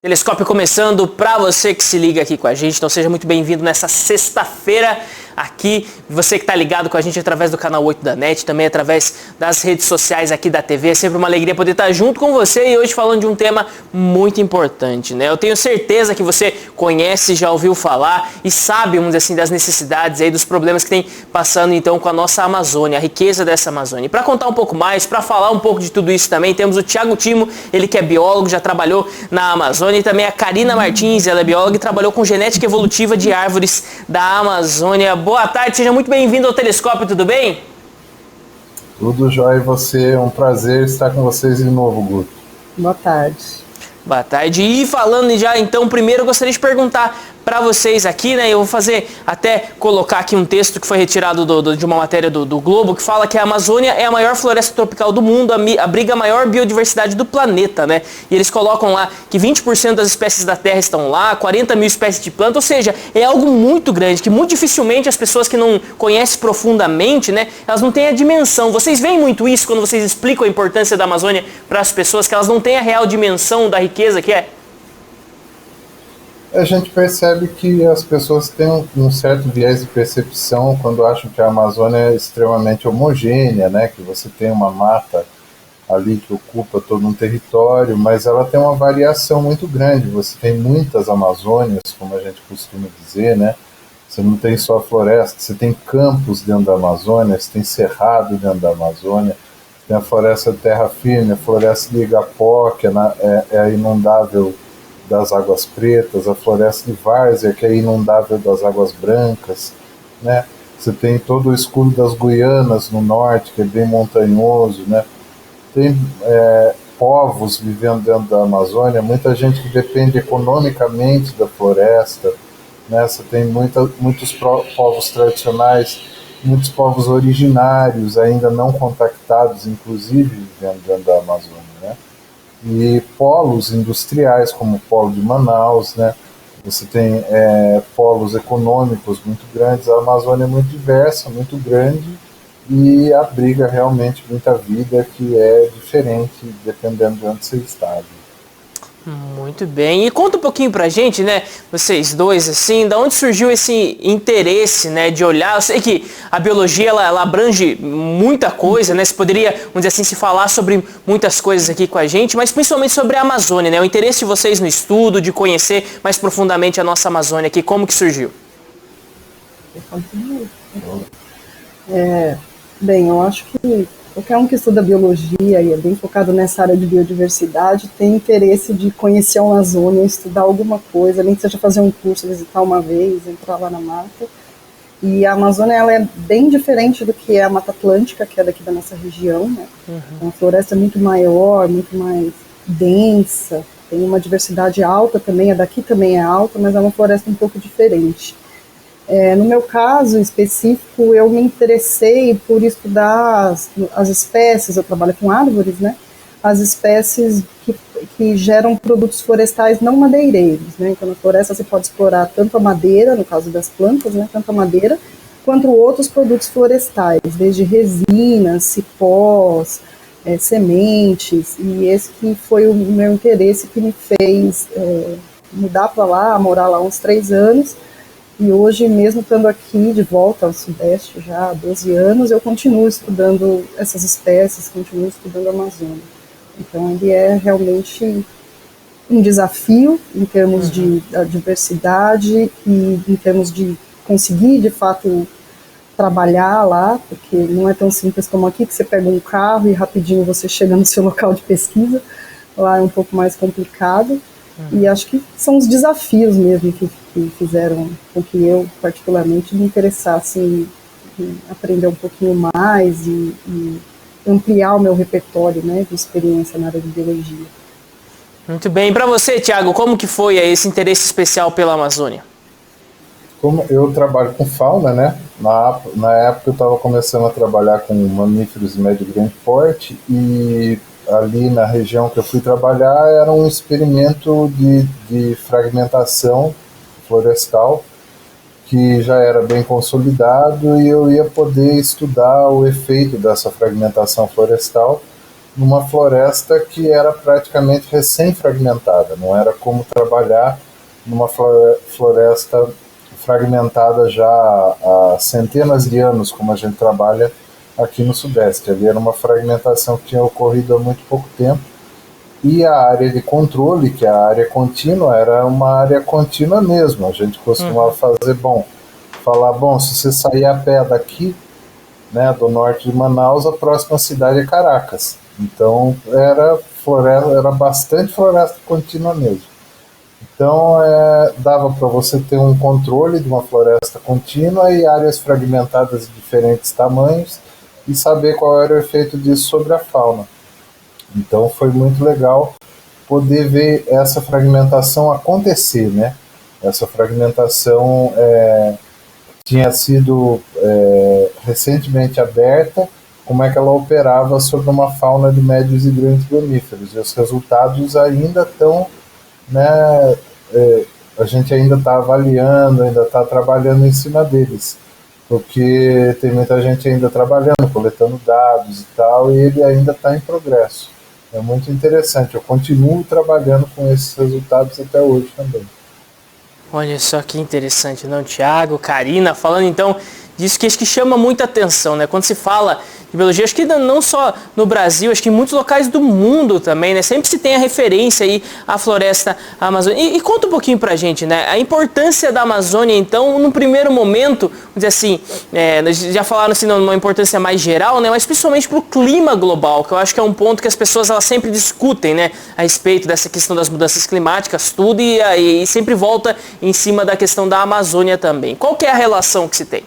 Telescópio começando para você que se liga aqui com a gente, então seja muito bem-vindo nessa sexta-feira aqui, você que está ligado com a gente através do canal 8 da NET, também através das redes sociais aqui da TV, é sempre uma alegria poder estar junto com você e hoje falando de um tema muito importante, né? Eu tenho certeza que você conhece, já ouviu falar e sabe, vamos dizer assim, das necessidades aí, dos problemas que tem passando então com a nossa Amazônia, a riqueza dessa Amazônia. E para contar um pouco mais, para falar um pouco de tudo isso também, temos o Thiago Timo, ele que é biólogo, já trabalhou na Amazônia, e também a Karina Martins, ela é bióloga e trabalhou com genética evolutiva de árvores da Amazônia. Boa tarde, seja muito bem-vindo ao Telescópio, tudo bem? Tudo jóia, e você? É um prazer estar com vocês de novo, Guto. Boa tarde. Boa tarde. E falando já, então, primeiro eu gostaria de perguntar para vocês aqui, né? Eu vou fazer, até colocar aqui um texto que foi retirado de uma matéria do Globo, que fala que a Amazônia é a maior floresta tropical do mundo, abriga a maior biodiversidade do planeta, né? E eles colocam lá que 20% das espécies da Terra estão lá, 40 mil espécies de plantas, ou seja, é algo muito grande, que muito dificilmente as pessoas que não conhecem profundamente, né? Elas não têm a dimensão. Vocês veem muito isso quando vocês explicam a importância da Amazônia para as pessoas, que elas não têm a real dimensão da riqueza que é? A gente percebe que as pessoas têm um certo viés de percepção quando acham que a Amazônia é extremamente homogênea, né? Que você tem uma mata ali que ocupa todo um território, mas ela tem uma variação muito grande. Você tem muitas Amazônias, como a gente costuma dizer, né? Você não tem só floresta, você tem campos dentro da Amazônia, você tem cerrado dentro da Amazônia, tem a floresta de terra firme, a floresta de Igapó, que é a inundável das águas pretas, a floresta de várzea, que é inundável das águas brancas, né? Você tem todo o escudo das Guianas no norte, que é bem montanhoso, né? Tem povos vivendo dentro da Amazônia, muita gente que depende economicamente da floresta, né? Você tem muitos povos tradicionais, muitos povos originários, ainda não contactados, inclusive, vivendo dentro da Amazônia, né? E polos industriais, como o polo de Manaus, né? Você tem polos econômicos muito grandes. A Amazônia é muito diversa, muito grande e abriga realmente muita vida que é diferente dependendo de onde você está. Muito bem. E conta um pouquinho pra gente, né, vocês dois, assim, da onde surgiu esse interesse, né, de olhar. Eu sei que a biologia, ela abrange muita coisa, né, você poderia, vamos dizer assim, se falar sobre muitas coisas aqui com a gente, mas principalmente sobre a Amazônia, né, o interesse de vocês no estudo, de conhecer mais profundamente a nossa Amazônia aqui, como que surgiu? Bem, eu acho que qualquer um que estuda biologia e é bem focado nessa área de biodiversidade tem interesse de conhecer a Amazônia, estudar alguma coisa, nem que seja fazer um curso, visitar uma vez, entrar lá na mata. E a Amazônia, ela é bem diferente do que é a Mata Atlântica, que é daqui da nossa região, né? Uhum. A floresta é muito maior, muito mais densa, tem uma diversidade alta também, a daqui também é alta, mas é uma floresta um pouco diferente. No meu caso específico, eu me interessei por estudar as espécies, eu trabalho com árvores, né? As espécies que geram produtos florestais não madeireiros, né? Então, na floresta você pode explorar tanto a madeira, no caso das plantas, né? Tanto a madeira, quanto outros produtos florestais, desde resinas, cipós, sementes, e esse que foi o meu interesse que me fez mudar para lá, morar lá há uns 3 anos. E hoje, mesmo estando aqui de volta ao Sudeste já há 12 anos, eu continuo estudando essas espécies, continuo estudando a Amazônia. Então, ele é realmente um desafio em termos de diversidade e em termos de conseguir, de fato, trabalhar lá, porque não é tão simples como aqui, que você pega um carro e rapidinho você chega no seu local de pesquisa. Lá é um pouco mais complicado. E acho que são os desafios mesmo que fizeram com que eu, particularmente, me interessasse em aprender um pouquinho mais e ampliar o meu repertório, né, de experiência na área de biologia. Muito bem. E para você, Thiago, como que foi esse interesse especial pela Amazônia? Como eu trabalho com fauna, né? Na época eu estava começando a trabalhar com mamíferos de médio e grande porte e ali na região que eu fui trabalhar era um experimento de fragmentação florestal que já era bem consolidado e eu ia poder estudar o efeito dessa fragmentação florestal numa floresta que era praticamente recém-fragmentada, não era como trabalhar numa floresta fragmentada já há centenas de anos, como a gente trabalha aqui no Sudeste. Ali era uma fragmentação que tinha ocorrido há muito pouco tempo, e a área de controle, que é a área contínua, era uma área contínua mesmo. A gente costumava falar, se você sair a pé daqui, né, do norte de Manaus, a próxima cidade é Caracas. Então era bastante floresta contínua mesmo. Então dava para você ter um controle de uma floresta contínua e áreas fragmentadas de diferentes tamanhos e saber qual era o efeito disso sobre a fauna. Então foi muito legal poder ver essa fragmentação acontecer, né? Essa fragmentação tinha sido recentemente aberta, como é que ela operava sobre uma fauna de médios e grandes mamíferos. E os resultados ainda estão, né, a gente ainda está avaliando, ainda está trabalhando em cima deles, porque tem muita gente ainda trabalhando, coletando dados e tal, e ele ainda está em progresso. É muito interessante, eu continuo trabalhando com esses resultados até hoje também. Olha só que interessante, não, Thiago, Karina, falando então disso que acho que chama muita atenção, né? Quando se fala de biologia, acho que não só no Brasil, acho que em muitos locais do mundo também, né? Sempre se tem a referência aí à floresta amazônica. E conta um pouquinho pra gente, né? A importância da Amazônia, então, no primeiro momento, vamos dizer assim, já falaram assim, numa importância mais geral, né? Mas principalmente pro clima global, que eu acho que é um ponto que as pessoas elas sempre discutem, né? A respeito dessa questão das mudanças climáticas, tudo, e sempre volta em cima da questão da Amazônia também. Qual que é a relação que se tem?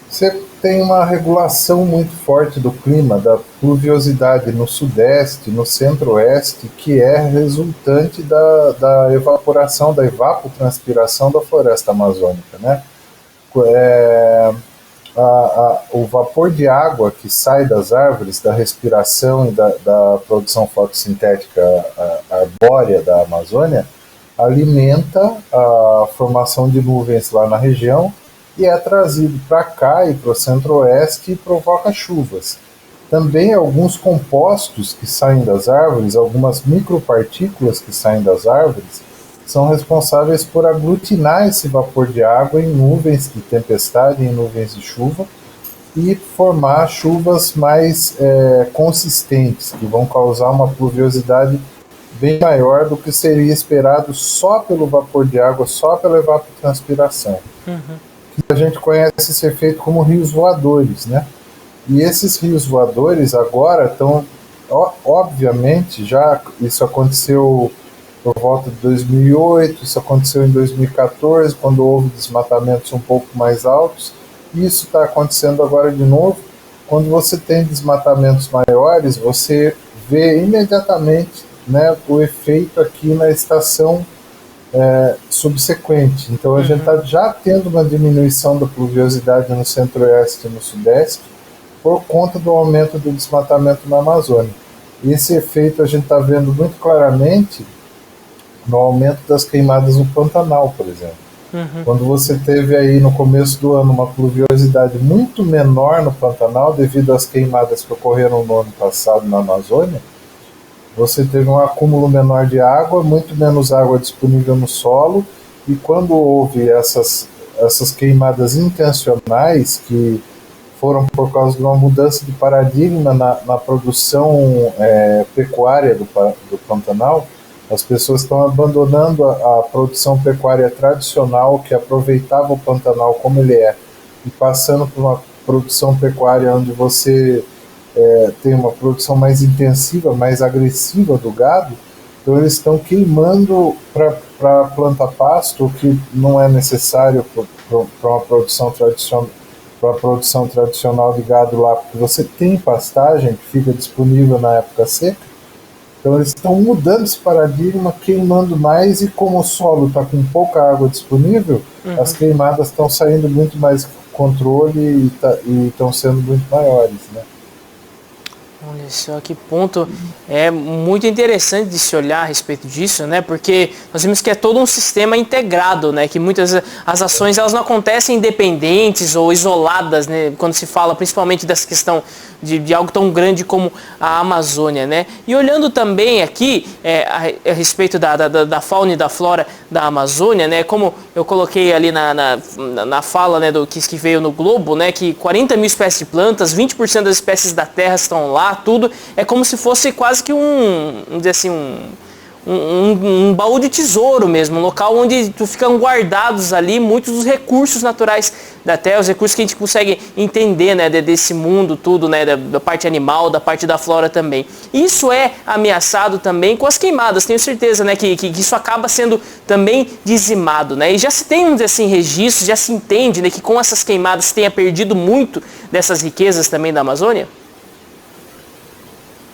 Você tem uma regulação muito forte do clima, da pluviosidade no sudeste, no centro-oeste, que é resultante da evaporação, da evapotranspiração da floresta amazônica, né? O vapor de água que sai das árvores, da respiração e da produção fotossintética arbórea da Amazônia, alimenta a formação de nuvens lá na região, e é trazido para cá e para o centro-oeste e provoca chuvas. Também alguns compostos que saem das árvores, algumas micropartículas que saem das árvores, são responsáveis por aglutinar esse vapor de água em nuvens de tempestade, em nuvens de chuva, e formar chuvas mais consistentes, que vão causar uma pluviosidade bem maior do que seria esperado só pelo vapor de água, só pela evapotranspiração. A gente conhece esse efeito como rios voadores, né? E esses rios voadores agora estão, obviamente, já isso aconteceu por volta de 2008, isso aconteceu em 2014, quando houve desmatamentos um pouco mais altos, e isso está acontecendo agora de novo. Quando você tem desmatamentos maiores, você vê imediatamente, né, o efeito aqui na estação subsequente. Então a gente está já tendo uma diminuição da pluviosidade no centro-oeste e no sudeste por conta do aumento do desmatamento na Amazônia. E esse efeito a gente está vendo muito claramente no aumento das queimadas no Pantanal, por exemplo. Quando você teve aí no começo do ano uma pluviosidade muito menor no Pantanal devido às queimadas que ocorreram no ano passado na Amazônia, você teve um acúmulo menor de água, muito menos água disponível no solo, e quando houve essas queimadas intencionais, que foram por causa de uma mudança de paradigma na produção pecuária do Pantanal, as pessoas estão abandonando a produção pecuária tradicional, que aproveitava o Pantanal como ele é, e passando por uma produção pecuária onde você tem uma produção mais intensiva, mais agressiva do gado. Então eles estão queimando para plantar pasto, o que não é necessário para uma produção tradicional, para a produção tradicional de gado lá, porque você tem pastagem que fica disponível na época seca. Então eles estão mudando esse paradigma, queimando mais, e como o solo está com pouca água disponível, as queimadas estão saindo muito mais controle e estão sendo muito maiores, né? Olha só que ponto muito interessante de se olhar a respeito disso, né? Porque nós vemos que é todo um sistema integrado, né? Que muitas as ações elas não acontecem independentes ou isoladas, né? Quando se fala principalmente dessa questão de algo tão grande como a Amazônia, né? E olhando também aqui a respeito da fauna e da flora da Amazônia, né? Como eu coloquei ali na fala, né, do que veio no Globo, né? Que 40 mil espécies de plantas, 20% das espécies da Terra estão lá, tudo. É como se fosse quase que vamos dizer assim, um baú de tesouro mesmo, um local onde ficam guardados ali muitos dos recursos naturais da Terra, os recursos que a gente consegue entender, né, desse mundo tudo, né, da parte animal, da parte da flora também. Isso é ameaçado também com as queimadas, tenho certeza, né, que isso acaba sendo também dizimado, né, e já se tem, vamos dizer assim, registros, já se entende, né, que com essas queimadas se tenha perdido muito dessas riquezas também da Amazônia?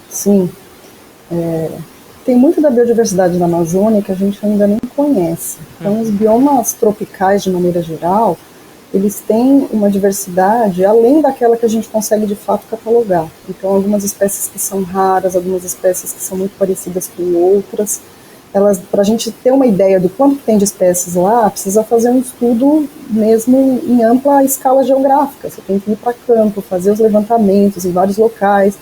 Sim. Tem muito da biodiversidade da Amazônia que a gente ainda nem conhece. Então, os biomas tropicais, de maneira geral, eles têm uma diversidade além daquela que a gente consegue, de fato, catalogar. Então, algumas espécies que são raras, algumas espécies que são muito parecidas com outras. Para a gente ter uma ideia do quanto tem de espécies lá, precisa fazer um estudo mesmo em ampla escala geográfica. Você tem que ir para campo, fazer os levantamentos em vários locais.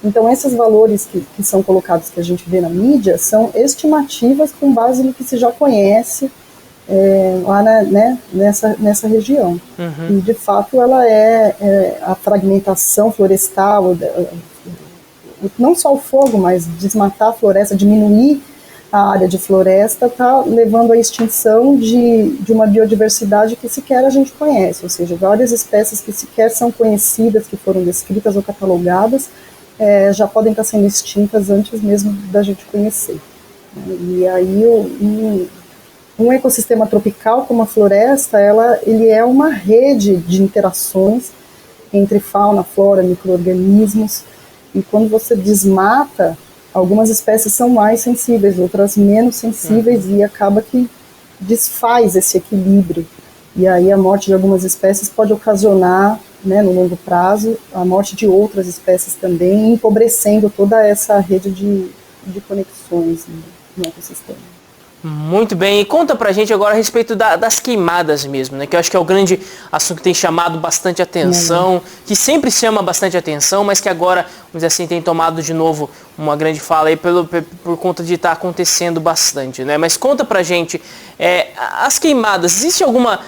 Então, esses valores que são colocados, que a gente vê na mídia, são estimativas com base no que se já conhece lá nessa região. Uhum. E, de fato, ela a fragmentação florestal, não só o fogo, mas desmatar a floresta, diminuir a área de floresta, está levando à extinção de uma biodiversidade que sequer a gente conhece, ou seja, várias espécies que sequer são conhecidas, que foram descritas ou catalogadas, já podem estar sendo extintas antes mesmo da gente conhecer. E aí um ecossistema tropical como a floresta, ele é uma rede de interações entre fauna, flora, micro-organismos, e quando você desmata, algumas espécies são mais sensíveis, outras menos sensíveis, e acaba que desfaz esse equilíbrio. E aí a morte de algumas espécies pode ocasionar, né, no longo prazo, a morte de outras espécies também, empobrecendo toda essa rede de conexões no ecossistema. Muito bem, e conta pra gente agora a respeito das queimadas mesmo, né? Que eu acho que é o grande assunto que tem chamado bastante atenção, que sempre chama bastante atenção, mas que agora, vamos dizer assim, tem tomado de novo uma grande fala aí por conta de estar acontecendo bastante, né? Mas conta pra gente, as queimadas, existe alguma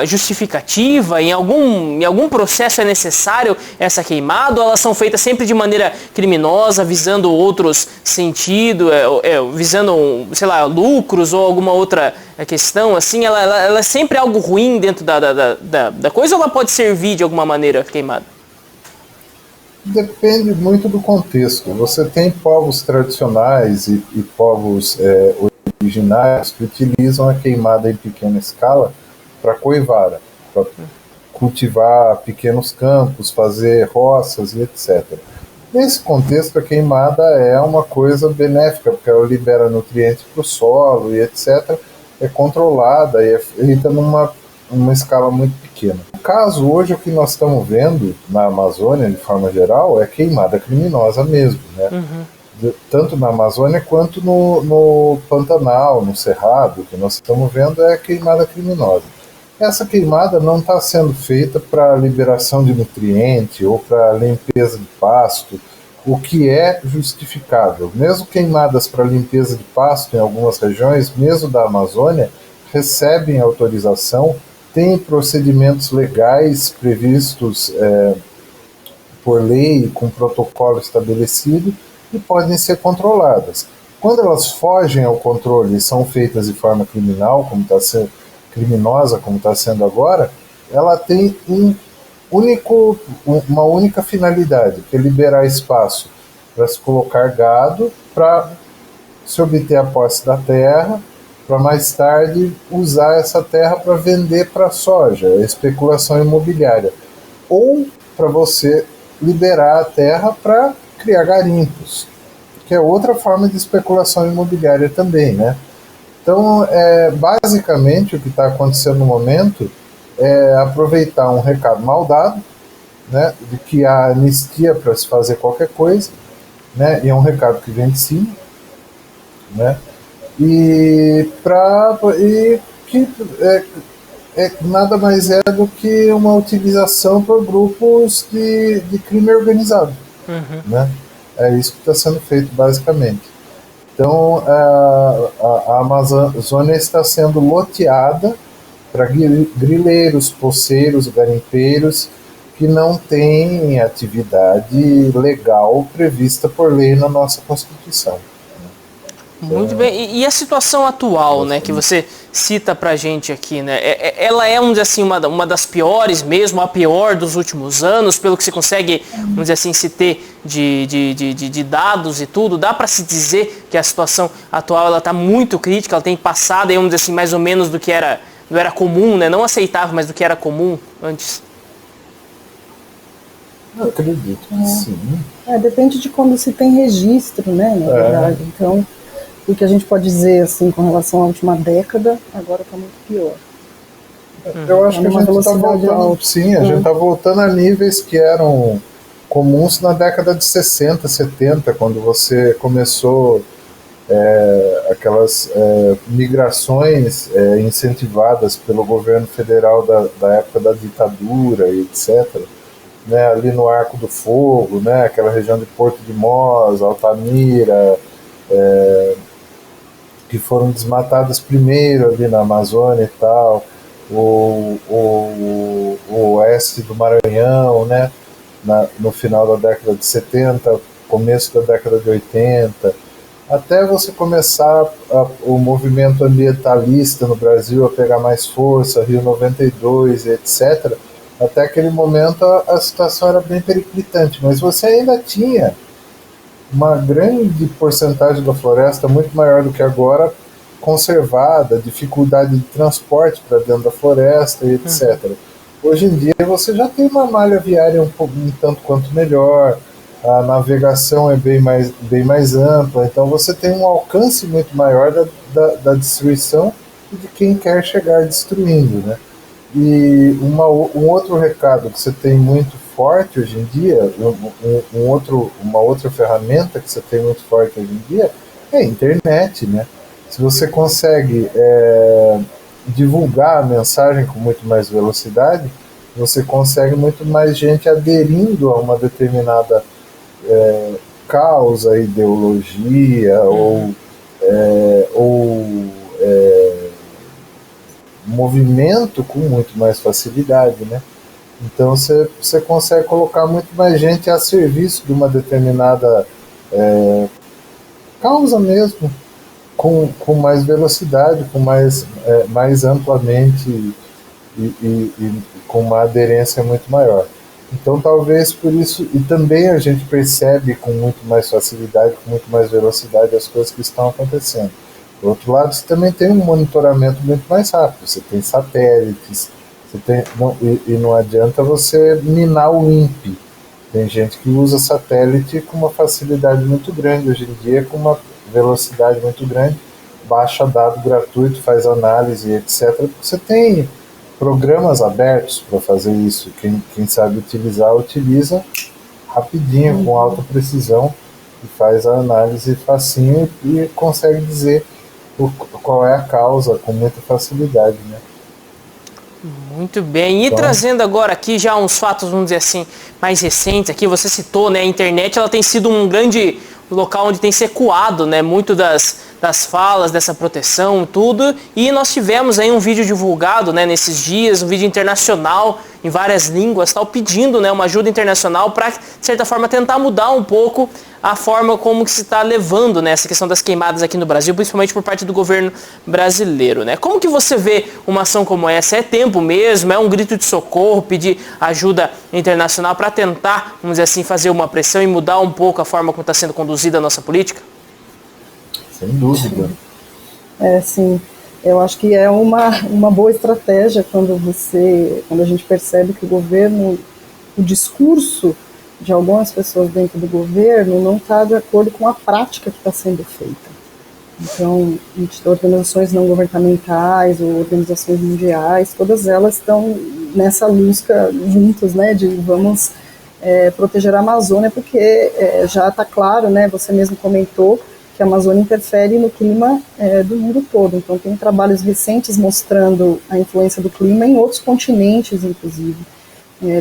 justificativa? Em algum processo é necessário essa queimada, ou elas são feitas sempre de maneira criminosa, visando outros sentidos, visando, sei lá, lucros ou alguma outra questão, assim, ela é sempre algo ruim dentro da coisa, ou ela pode servir de alguma maneira queimada? Depende muito do contexto. Você tem povos tradicionais e povos originários que utilizam a queimada em pequena escala para coivara, para cultivar pequenos campos, fazer roças e etc. Nesse contexto, a queimada é uma coisa benéfica, porque ela libera nutrientes para o solo e etc. É controlada e é feita numa escala muito pequena. No caso, hoje, o que nós estamos vendo na Amazônia, de forma geral, é queimada criminosa mesmo, né? Uhum. Tanto na Amazônia quanto no Pantanal, no Cerrado, o que nós estamos vendo é queimada criminosa. Essa queimada não está sendo feita para liberação de nutriente ou para limpeza de pasto, o que é justificável. Mesmo queimadas para limpeza de pasto em algumas regiões, mesmo da Amazônia, recebem autorização, têm procedimentos legais previstos por lei, com protocolo estabelecido, e podem ser controladas. Quando elas fogem ao controle e são feitas de forma criminal, criminosa, como está sendo agora, ela tem uma única finalidade, que é liberar espaço para se colocar gado, para se obter a posse da terra, para mais tarde usar essa terra para vender para soja, especulação imobiliária, ou para você liberar a terra para criar garimpos, que é outra forma de especulação imobiliária também, né? Então, basicamente, o que está acontecendo no momento é aproveitar um recado mal dado, né, de que há anistia para se fazer qualquer coisa, né, e é um recado que vem de cima, né, e que nada mais é do que uma utilização por grupos de crime organizado. Né? É isso que está sendo feito, basicamente. Então, a Amazônia está sendo loteada para grileiros, poceiros, garimpeiros que não têm atividade legal prevista por lei na nossa Constituição. Muito bem. E a situação atual, né, que você cita pra gente aqui, né? Ela é, vamos dizer assim, uma das piores mesmo, a pior dos últimos anos, pelo que se consegue, vamos dizer assim, se ter de dados e tudo. Dá para se dizer que a situação atual ela está muito crítica, ela tem passado, vamos dizer assim, mais ou menos do que era comum, né? Não aceitável, mas do que era comum antes. Eu acredito que sim. Depende de quando se tem registro, né, na verdade. Então, o que a gente pode dizer, assim, com relação à última década, agora está muito pior. Eu acho que a gente está voltando, sim, a gente está voltando a níveis que eram comuns na década de 60, 70, quando você começou aquelas migrações incentivadas pelo governo federal da época da ditadura e etc., né, ali no Arco do Fogo, né, aquela região de Porto de Mós, Altamira, que foram desmatadas primeiro ali na Amazônia e tal, o oeste do Maranhão, né, no final da década de 70, começo da década de 80, até você começar o movimento ambientalista no Brasil a pegar mais força, Rio 92, etc., até aquele momento a situação era bem periclitante, mas você ainda tinha uma grande porcentagem da floresta, muito maior do que agora, conservada, dificuldade de transporte para dentro da floresta e etc. Hoje em dia você já tem uma malha viária um tanto quanto melhor, a navegação é bem mais ampla, então você tem um alcance muito maior da destruição e de quem quer chegar destruindo, né? E um outro recado que você tem muito forte hoje em dia, uma outra ferramenta que você tem muito forte hoje em dia é a internet, né? Se você consegue divulgar a mensagem com muito mais velocidade, você consegue muito mais gente aderindo a uma determinada causa, ideologia ou movimento com muito mais facilidade, né? Então você consegue colocar muito mais gente a serviço de uma determinada causa mesmo, com mais velocidade, com mais amplamente e com uma aderência muito maior. Então talvez por isso, e também a gente percebe com muito mais facilidade, com muito mais velocidade as coisas que estão acontecendo. Do outro lado, você também tem um monitoramento muito mais rápido, você tem satélites, e não adianta você minar o INPE. Tem gente que usa satélite com uma facilidade muito grande hoje em dia, com uma velocidade muito grande, baixa dado gratuito, faz análise, etc. Você tem programas abertos para fazer isso. Quem sabe utilizar, utiliza rapidinho, com alta precisão, e faz a análise facinho e consegue dizer qual é a causa com muita facilidade, né? Muito bem. E então, trazendo agora aqui já uns fatos, vamos dizer assim, mais recentes aqui, você citou, né, a internet, ela tem sido um grande local onde tem se ecoado, né, muito das falas, dessa proteção, tudo, e nós tivemos aí um vídeo divulgado, né, nesses dias, um vídeo internacional, em várias línguas, tal, pedindo, né, uma ajuda internacional para, de certa forma, tentar mudar um pouco a forma como que se está levando, né, essa questão das queimadas aqui no Brasil, principalmente por parte do governo brasileiro, né? Como que você vê uma ação como essa? É tempo mesmo? É um grito de socorro, pedir ajuda internacional para tentar, vamos dizer assim, fazer uma pressão e mudar um pouco a forma como está sendo conduzida a nossa política? Sem dúvida. Sim. Eu acho que é uma boa estratégia quando a gente percebe que o governo, o discurso de algumas pessoas dentro do governo não está de acordo com a prática que está sendo feita. Então, organizações não governamentais ou organizações mundiais, todas elas estão nessa busca juntos, né, de vamos proteger a Amazônia, porque já está claro, né, você mesmo comentou, que a Amazônia interfere no clima do mundo todo. Então, tem trabalhos recentes mostrando a influência do clima em outros continentes, inclusive,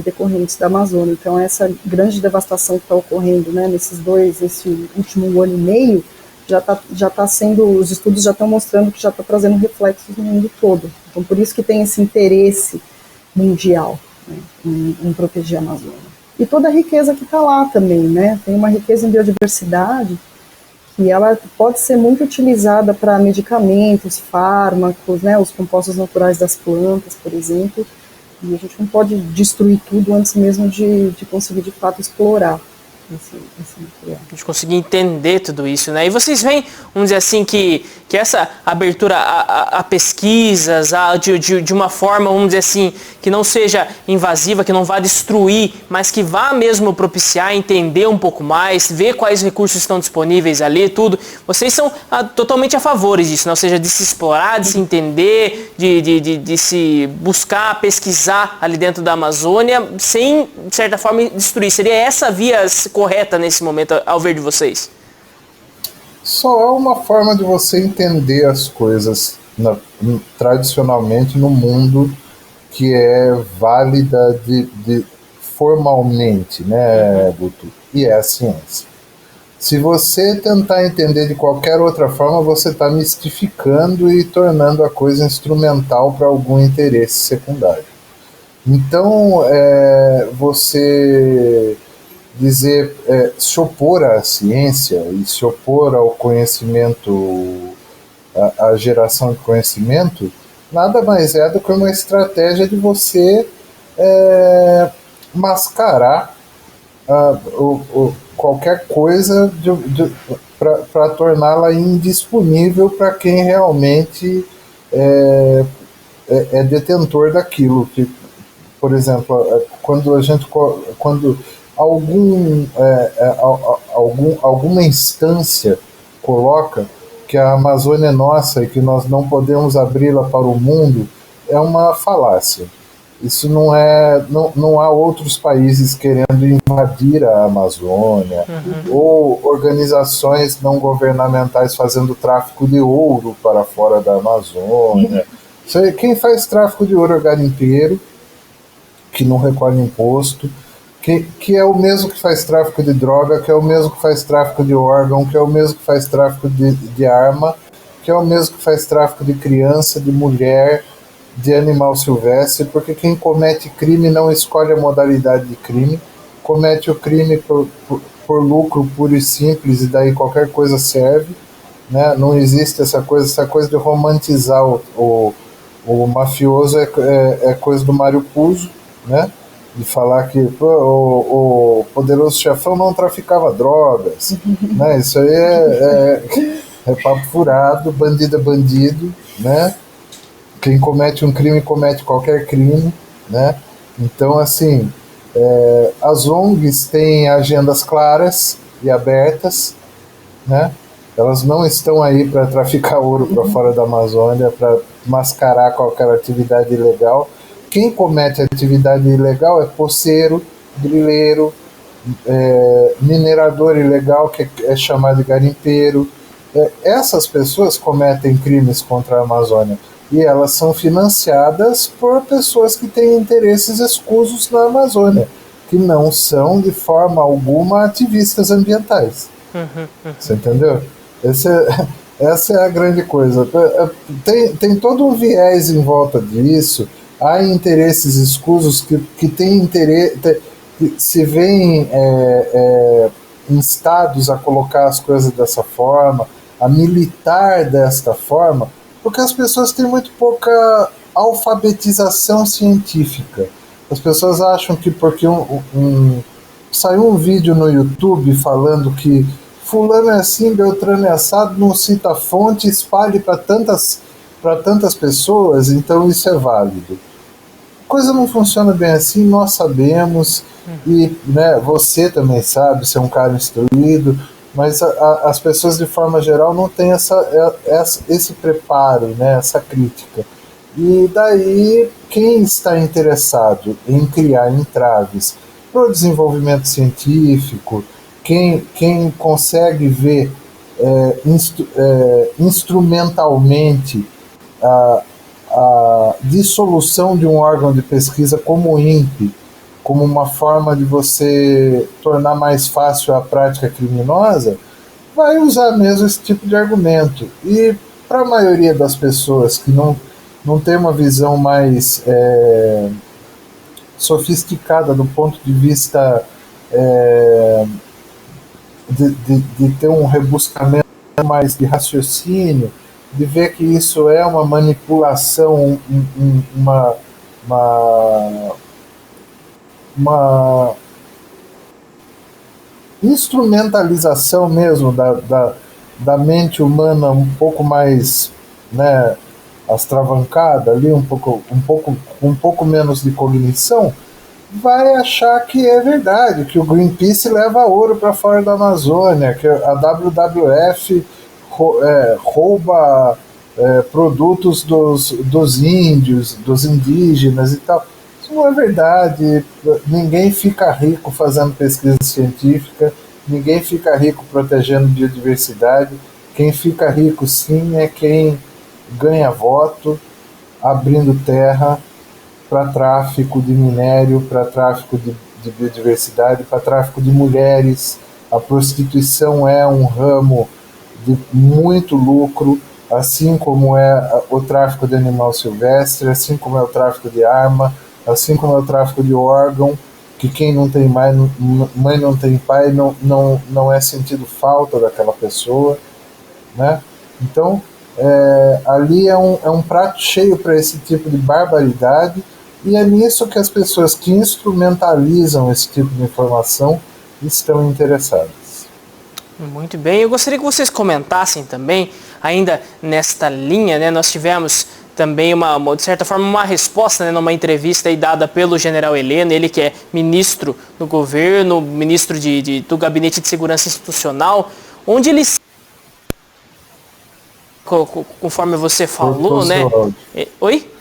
decorrentes da Amazônia. Então, essa grande devastação que está ocorrendo, né, esse último ano e meio, já tá sendo, os estudos já estão mostrando que já está trazendo reflexos no mundo todo. Então, por isso que tem esse interesse mundial, né, em proteger a Amazônia. E toda a riqueza que está lá também, né? Tem uma riqueza em biodiversidade que ela pode ser muito utilizada para medicamentos, fármacos, né, os compostos naturais das plantas, por exemplo, e a gente não pode destruir tudo antes mesmo de conseguir, de fato, explorar esse material. A gente conseguir entender tudo isso, né? E vocês veem, vamos dizer assim, que essa abertura a pesquisas, de uma forma, vamos dizer assim, que não seja invasiva, que não vá destruir, mas que vá mesmo propiciar, entender um pouco mais, ver quais recursos estão disponíveis ali, tudo. Vocês são totalmente a favor disso, né? Ou seja, de se explorar, de se entender, de se buscar, pesquisar ali dentro da Amazônia, sem, de certa forma, destruir. Seria essa a via correta nesse momento, ao ver de vocês? Só há uma forma de você entender as coisas tradicionalmente no mundo que é válida formalmente, né, Guto? E é a ciência. Se você tentar entender de qualquer outra forma, você está mistificando e tornando a coisa instrumental para algum interesse secundário. Então, você dizer, se opor à ciência e se opor ao conhecimento, à geração de conhecimento, nada mais é do que uma estratégia de você mascarar qualquer coisa para torná-la indisponível para quem realmente é detentor daquilo. Que, por exemplo, quando alguma instância coloca que a Amazônia é nossa e que nós não podemos abri-la para o mundo, é uma falácia. Isso não há outros países querendo invadir a Amazônia, ou organizações não governamentais fazendo tráfico de ouro para fora da Amazônia. Quem faz tráfico de ouro é garimpeiro, que não recolhe imposto, que é o mesmo que faz tráfico de droga, que é o mesmo que faz tráfico de órgão, que é o mesmo que faz tráfico de arma, que é o mesmo que faz tráfico de criança, de mulher, de animal silvestre, porque quem comete crime não escolhe a modalidade de crime, comete o crime por lucro puro e simples, e daí qualquer coisa serve, né? Não existe essa coisa de romantizar o mafioso, é coisa do Mário Puzo, né? De falar que o poderoso chefão não traficava drogas, né? Isso aí é papo furado, bandido é bandido, né? Quem comete um crime comete qualquer crime, né? Então, assim, as ONGs têm agendas claras e abertas, né? Elas não estão aí para traficar ouro para fora da Amazônia, para mascarar qualquer atividade ilegal. Quem comete atividade ilegal é poceiro, grileiro, minerador ilegal, que é chamado de garimpeiro. Essas pessoas cometem crimes contra a Amazônia e elas são financiadas por pessoas que têm interesses escusos na Amazônia, que não são de forma alguma ativistas ambientais. Você entendeu? Essa é a grande coisa. Tem todo um viés em volta disso. Há interesses escusos que têm interesse, que se veem instados a colocar as coisas dessa forma, a militar desta forma, porque as pessoas têm muito pouca alfabetização científica. As pessoas acham que porque saiu um vídeo no YouTube falando que fulano é assim, Beltrano é assado, não cita a fonte, espalhe para tantas pessoas, então isso é válido. A coisa não funciona bem assim, nós sabemos, e né, você também sabe, você é um cara instruído, mas as pessoas de forma geral não têm esse preparo, né, essa crítica. E daí, quem está interessado em criar entraves para o desenvolvimento científico, quem consegue ver instrumentalmente a dissolução de um órgão de pesquisa como o INPE, como uma forma de você tornar mais fácil a prática criminosa, vai usar mesmo esse tipo de argumento. E para a maioria das pessoas que não tem uma visão mais sofisticada do ponto de vista de ter um rebuscamento mais de raciocínio, de ver que isso é uma manipulação, uma instrumentalização mesmo da mente humana um pouco mais, né, astravancada ali, um pouco menos de cognição, vai achar que é verdade, que o Greenpeace leva ouro para fora da Amazônia, que a WWF rouba produtos dos índios, dos indígenas e tal. Isso não é verdade. Ninguém fica rico fazendo pesquisa científica, ninguém fica rico protegendo biodiversidade. Quem fica rico, sim, é quem ganha voto abrindo terra para tráfico de minério, para tráfico de biodiversidade, para tráfico de mulheres. A prostituição é um ramo de muito lucro, assim como é o tráfico de animal silvestre, assim como é o tráfico de arma, assim como é o tráfico de órgão, que quem não tem mãe não tem pai, não é sentido falta daquela pessoa, né? Então, ali é um prato cheio para esse tipo de barbaridade, e é nisso que as pessoas que instrumentalizam esse tipo de informação estão interessadas. Muito bem, eu gostaria que vocês comentassem também, ainda nesta linha, né, nós tivemos também de certa forma, uma resposta, né, numa entrevista aí dada pelo general Heleno, ele que é ministro do governo, ministro do Gabinete de Segurança Institucional, onde ele, conforme você falou, né? Oi?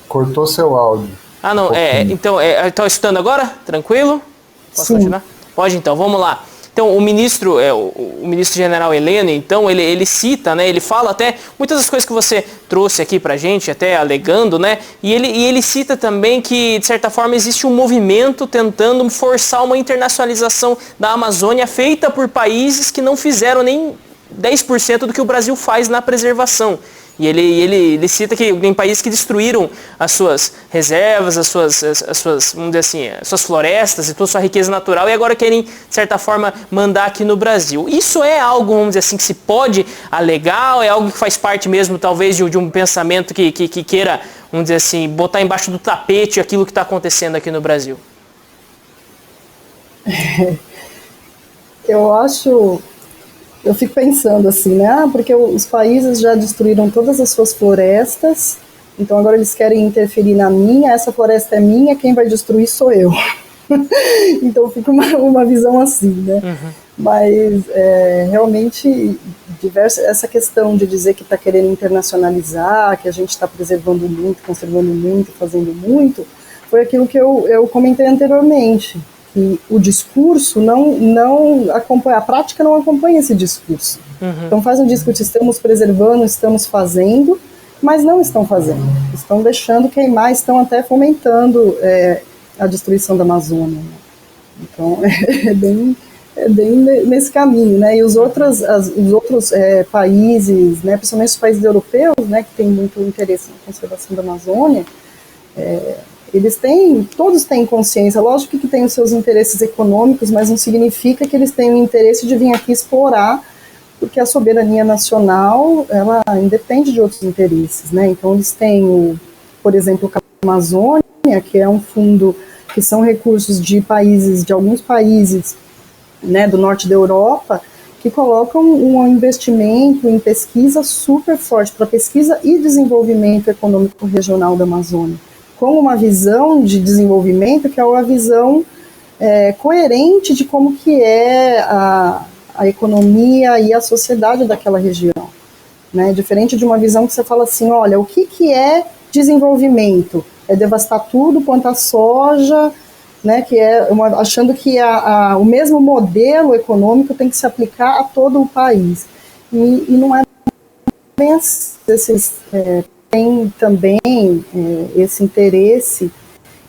Cortou seu áudio. Ah, não, então, estou escutando agora? Tranquilo? Posso continuar? Pode então, vamos lá. Então, o ministro general Heleno, então, ele cita, né, ele fala até muitas das coisas que você trouxe aqui pra gente, até alegando, né, e ele cita também que, de certa forma, existe um movimento tentando forçar uma internacionalização da Amazônia feita por países que não fizeram nem 10% do que o Brasil faz na preservação. E ele cita que tem países que destruíram as suas reservas, as suas, vamos dizer assim, as suas florestas e toda a sua riqueza natural e agora querem, de certa forma, mandar aqui no Brasil. Isso é algo, vamos dizer assim, que se pode alegar ou é algo que faz parte mesmo, talvez, de um pensamento que queira, vamos dizer assim, botar embaixo do tapete aquilo que está acontecendo aqui no Brasil? Eu fico pensando assim, né? Porque os países já destruíram todas as suas florestas, então agora eles querem interferir na minha, essa floresta é minha, quem vai destruir sou eu. Então fica uma visão assim, né? Uhum. Mas realmente essa questão de dizer que está querendo internacionalizar, que a gente está preservando muito, conservando muito, fazendo muito, foi aquilo que eu comentei anteriormente. Que o discurso não acompanha, a prática não acompanha esse discurso. Uhum. Então faz um discurso, estamos preservando, estamos fazendo, mas não estão fazendo. Estão deixando queimar, estão até fomentando a destruição da Amazônia. Então é bem nesse caminho, né? E os outros países, né, principalmente os países europeus, né, que têm muito interesse na conservação da Amazônia, todos têm consciência, lógico que tem os seus interesses econômicos, mas não significa que eles tenham o interesse de vir aqui explorar, porque a soberania nacional, ela independe de outros interesses, né? Então eles têm, por exemplo, o Amazônia, que é um fundo, que são recursos de alguns países, né, do norte da Europa, que colocam um investimento em pesquisa super forte, para pesquisa e desenvolvimento econômico regional da Amazônia, com uma visão de desenvolvimento que é uma visão coerente de como que é a economia e a sociedade daquela região. né? Diferente de uma visão que você fala assim, olha, o que é desenvolvimento? É devastar tudo, plantar soja, né? Que é achando que o mesmo modelo econômico tem que se aplicar a todo o país. E não é bem assim. Tem também esse interesse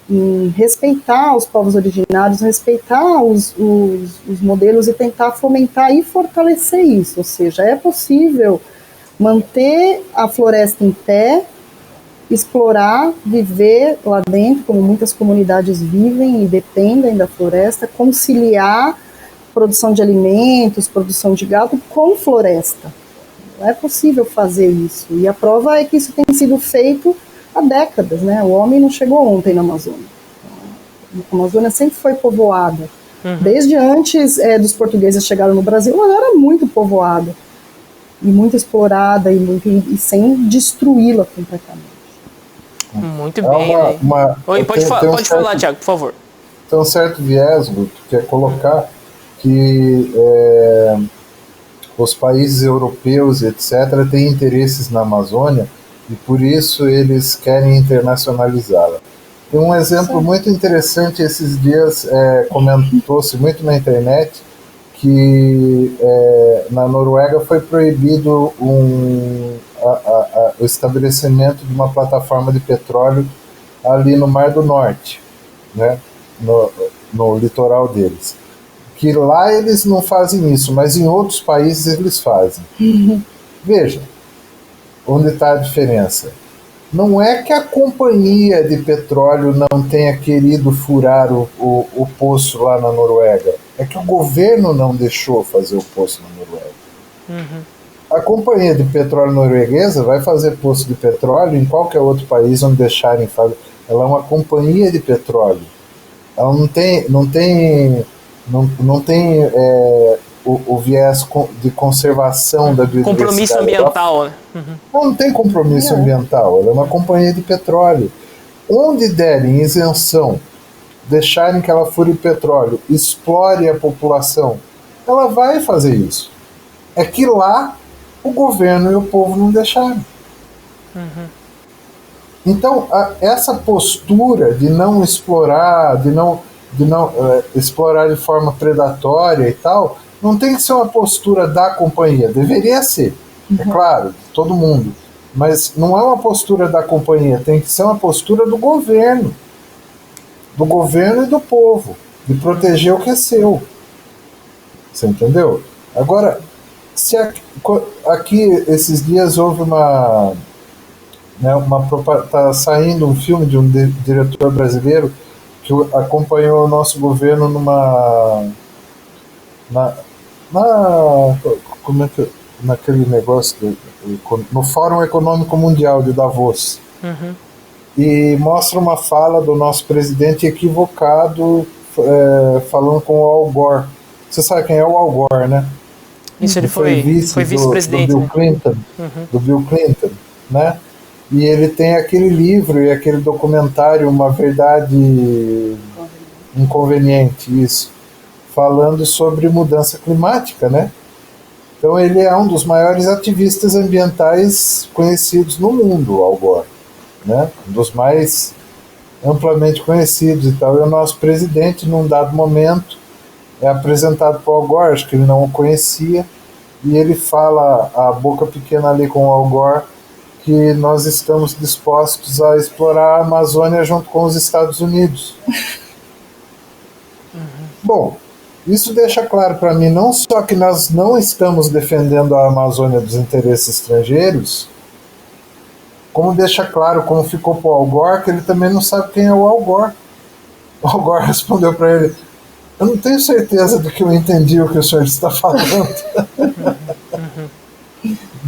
em respeitar os povos originários, respeitar os modelos e tentar fomentar e fortalecer isso. Ou seja, é possível manter a floresta em pé, explorar, viver lá dentro, como muitas comunidades vivem e dependem da floresta, conciliar produção de alimentos, produção de gado com floresta. É possível fazer isso. E a prova é que isso tem sido feito há décadas, né? O homem não chegou ontem na Amazônia. A Amazônia sempre foi povoada. Desde antes dos portugueses chegarem no Brasil, ela era muito povoada. E muito explorada e sem destruí-la completamente. Muito bem. Oi, pode falar, Thiago, por favor. Tem um certo viés, Guto, que é colocar que os países europeus, etc., têm interesses na Amazônia e por isso eles querem internacionalizá-la. Tem um exemplo muito interessante esses dias, comentou-se muito na internet, que na Noruega foi proibido o estabelecimento de uma plataforma de petróleo ali no Mar do Norte, né, no litoral deles. Que lá eles não fazem isso, mas em outros países eles fazem. Veja, onde está a diferença. Não é que a companhia de petróleo não tenha querido furar o poço lá na Noruega, é que o governo não deixou fazer o poço na Noruega. A companhia de petróleo norueguesa vai fazer poço de petróleo em qualquer outro país onde deixarem fazer. Ela é uma companhia de petróleo. Ela não tem o viés de conservação da biodiversidade. Compromisso ambiental, né? Não tem compromisso ambiental, ela é uma companhia de petróleo. Onde derem isenção, deixarem que ela fure petróleo, explore a população, ela vai fazer isso. É que lá o governo e o povo não deixaram. Então, essa postura de não explorar, de não explorar de forma predatória e tal, não tem que ser uma postura da companhia, deveria ser, é claro, de todo mundo, mas não é uma postura da companhia, tem que ser uma postura do governo e do povo, de proteger o que é seu. Você entendeu? Agora, se aqui esses dias houve tá saindo um filme de um diretor brasileiro que acompanhou o nosso governo naquele negócio no Fórum Econômico Mundial de Davos. E mostra uma fala do nosso presidente equivocado, falando com o Al Gore. Você sabe quem é o Al Gore, né? Isso, ele foi vice-presidente do Bill Clinton, do Bill Clinton, né? E ele tem aquele livro e aquele documentário, Uma Verdade Inconveniente, isso, falando sobre mudança climática, né? Então ele é um dos maiores ativistas ambientais conhecidos no mundo, Al Gore, né? Um dos mais amplamente conhecidos e tal. E o nosso presidente, num dado momento, é apresentado para o Al Gore, acho que ele não o conhecia, e ele fala a boca pequena ali com o Al Gore, que nós estamos dispostos a explorar a Amazônia junto com os Estados Unidos. Bom, isso deixa claro para mim não só que nós não estamos defendendo a Amazônia dos interesses estrangeiros, como deixa claro, como ficou para o Al Gore, que ele também não sabe quem é o Al Gore. O Al Gore respondeu para ele: eu não tenho certeza de que eu entendi o que o senhor está falando.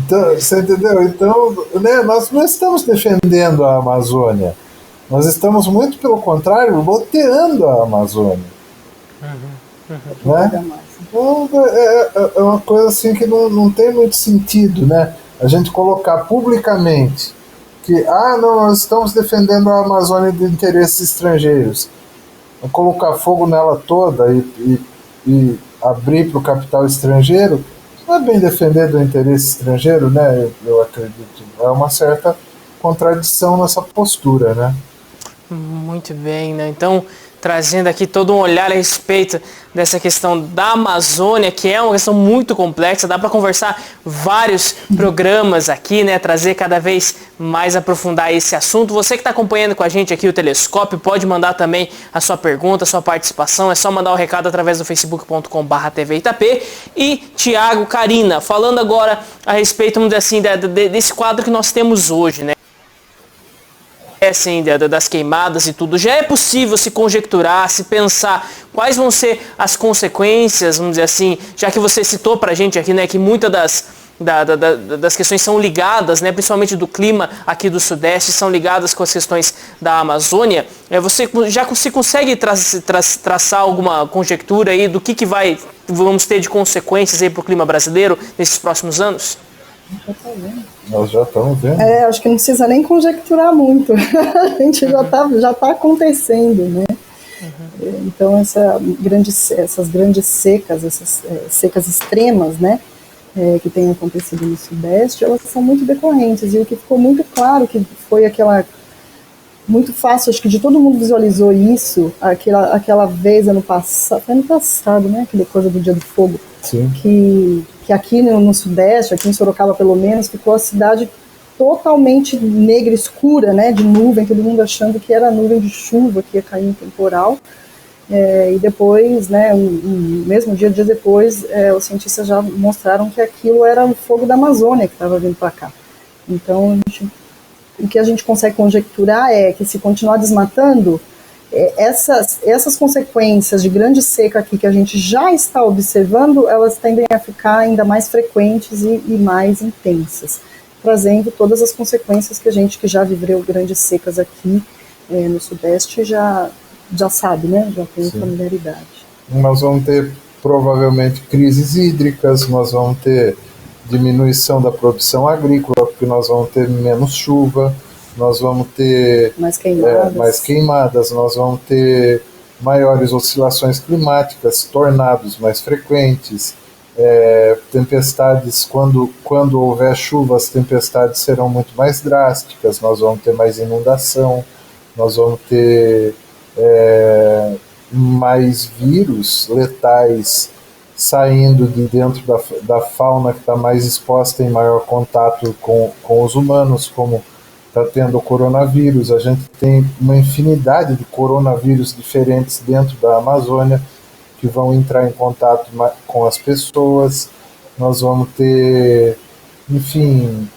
Então, você entendeu? Então, né, nós não estamos defendendo a Amazônia. Nós estamos, muito pelo contrário, loteando a Amazônia. Né? Então, é uma coisa assim que não tem muito sentido, né? A gente colocar publicamente que não, nós estamos defendendo a Amazônia de interesses estrangeiros. Colocar fogo nela toda e abrir para o capital estrangeiro, não é bem defender do interesse estrangeiro, né? Eu acredito. É uma certa contradição nessa postura, né? Muito bem, né? Então, trazendo aqui todo um olhar a respeito dessa questão da Amazônia, que é uma questão muito complexa, dá para conversar vários programas aqui, né? Trazer cada vez mais, aprofundar esse assunto. Você que está acompanhando com a gente aqui o Telescópio, pode mandar também a sua pergunta, a sua participação, é só mandar o recado através do facebook.com/TV Itapê. E Tiago, Karina, falando agora a respeito, vamos dizer assim, desse quadro que nós temos hoje, né? Assim, das queimadas e tudo, já é possível se conjecturar, se pensar quais vão ser as consequências, vamos dizer assim, já que você citou pra gente aqui, né, que muitas das questões são ligadas, né, principalmente do clima aqui do Sudeste, são ligadas com as questões da Amazônia. Você já se consegue traçar alguma conjectura aí do que vamos ter de consequências aí pro clima brasileiro nesses próximos anos? Nós já estamos vendo. Acho que não precisa nem conjecturar muito. A gente já tá acontecendo, né? Então essas grandes secas, essas secas extremas, né, que têm acontecido no Sudeste, elas são muito decorrentes. E o que ficou muito claro que foi muito fácil, acho que de todo mundo visualizou isso, aquela vez ano passado, né, aquela coisa do Dia do Fogo. Sim. Que aqui no Sudeste, aqui em Sorocaba pelo menos, ficou a cidade totalmente negra, escura, né, de nuvem, todo mundo achando que era nuvem de chuva que ia cair em temporal. E depois, né, mesmo dias depois, os cientistas já mostraram que aquilo era o fogo da Amazônia que estava vindo para cá. Então, o que a gente consegue conjecturar é que se continuar desmatando, essas consequências de grande seca aqui que a gente já está observando, elas tendem a ficar ainda mais frequentes e mais intensas, trazendo todas as consequências que a gente que já viveu grandes secas aqui no Sudeste já sabe, né? Já tem familiaridade. Nós vamos ter provavelmente crises hídricas, nós vamos ter diminuição da produção agrícola, porque nós vamos ter menos chuva, nós vamos ter mais queimadas, nós vamos ter maiores oscilações climáticas, tornados mais frequentes, tempestades, quando houver chuva, as tempestades serão muito mais drásticas, nós vamos ter mais inundação, nós vamos ter mais vírus letais saindo de dentro da fauna que está mais exposta em maior contato com os humanos, como está tendo o coronavírus. A gente tem uma infinidade de coronavírus diferentes dentro da Amazônia que vão entrar em contato com as pessoas. Nós vamos ter, enfim,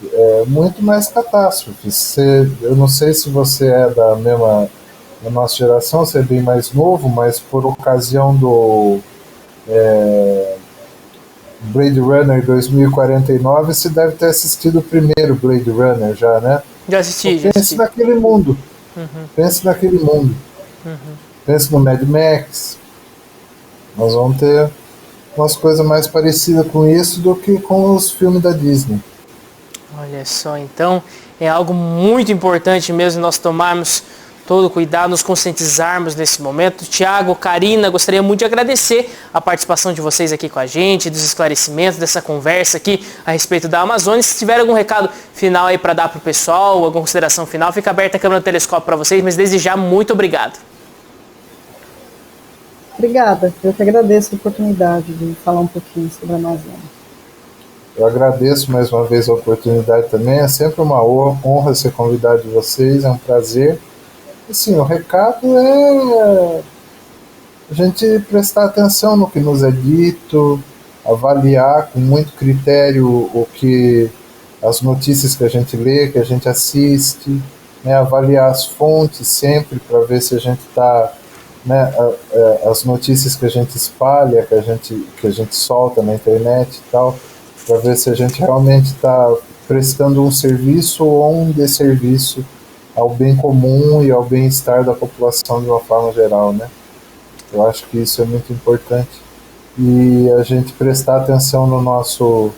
muito mais catástrofes. Eu não sei se você é da nossa geração, você é bem mais novo, mas por ocasião do Blade Runner 2049, você deve ter assistido o primeiro Blade Runner já, né? Já assisti. Pense naquele mundo. Pense naquele mundo. Pense no Mad Max. Nós vamos ter umas coisas mais parecidas com isso do que com os filmes da Disney. Olha só, então é algo muito importante mesmo nós tomarmos todo o cuidado, nos conscientizarmos nesse momento. Tiago, Karina, gostaria muito de agradecer a participação de vocês aqui com a gente, dos esclarecimentos, dessa conversa aqui a respeito da Amazônia. Se tiver algum recado final aí para dar para o pessoal, alguma consideração final, fica aberta a câmera do telescópio para vocês, mas desde já, muito obrigado. Obrigada, eu que agradeço a oportunidade de falar um pouquinho sobre a Amazônia. Eu agradeço mais uma vez a oportunidade também, é sempre uma honra ser convidado de vocês, é um prazer. Assim, o recado é a gente prestar atenção no que nos é dito, avaliar com muito critério as notícias que a gente lê, que a gente assiste, né, avaliar as fontes sempre para ver se a gente está, né, as notícias que a gente espalha, que a gente solta na internet e tal, para ver se a gente realmente está prestando um serviço ou um desserviço ao bem comum e ao bem-estar da população de uma forma geral, né? Eu acho que isso é muito importante. E a gente prestar atenção no nosso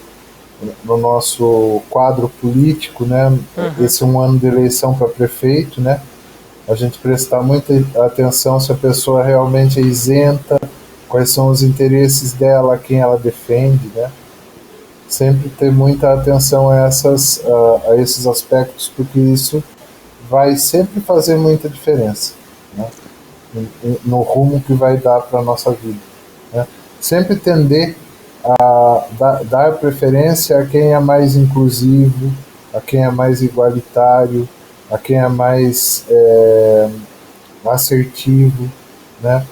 quadro político, né? Esse é um ano de eleição para prefeito, né? A gente prestar muita atenção se a pessoa realmente é isenta, quais são os interesses dela, quem ela defende, né? sempre ter muita atenção a esses aspectos, porque isso vai sempre fazer muita diferença, né, no rumo que vai dar para a nossa vida, né. Sempre tender a dar preferência a quem é mais inclusivo, a quem é mais igualitário, a quem é mais assertivo, né?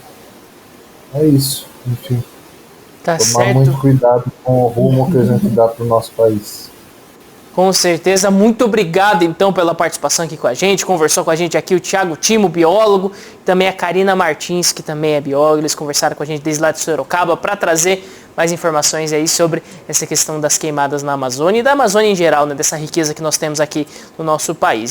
É isso, enfim. Tá Tomar certo. muito cuidado com o rumo que a gente dá para o nosso país. Com certeza. Muito obrigado, então, pela participação aqui com a gente. Conversou com a gente aqui o Thiago Timo, biólogo, e também a Karina Martins, que também é bióloga. Eles conversaram com a gente desde lá de Sorocaba para trazer mais informações aí sobre essa questão das queimadas na Amazônia e da Amazônia em geral, né, dessa riqueza que nós temos aqui no nosso país.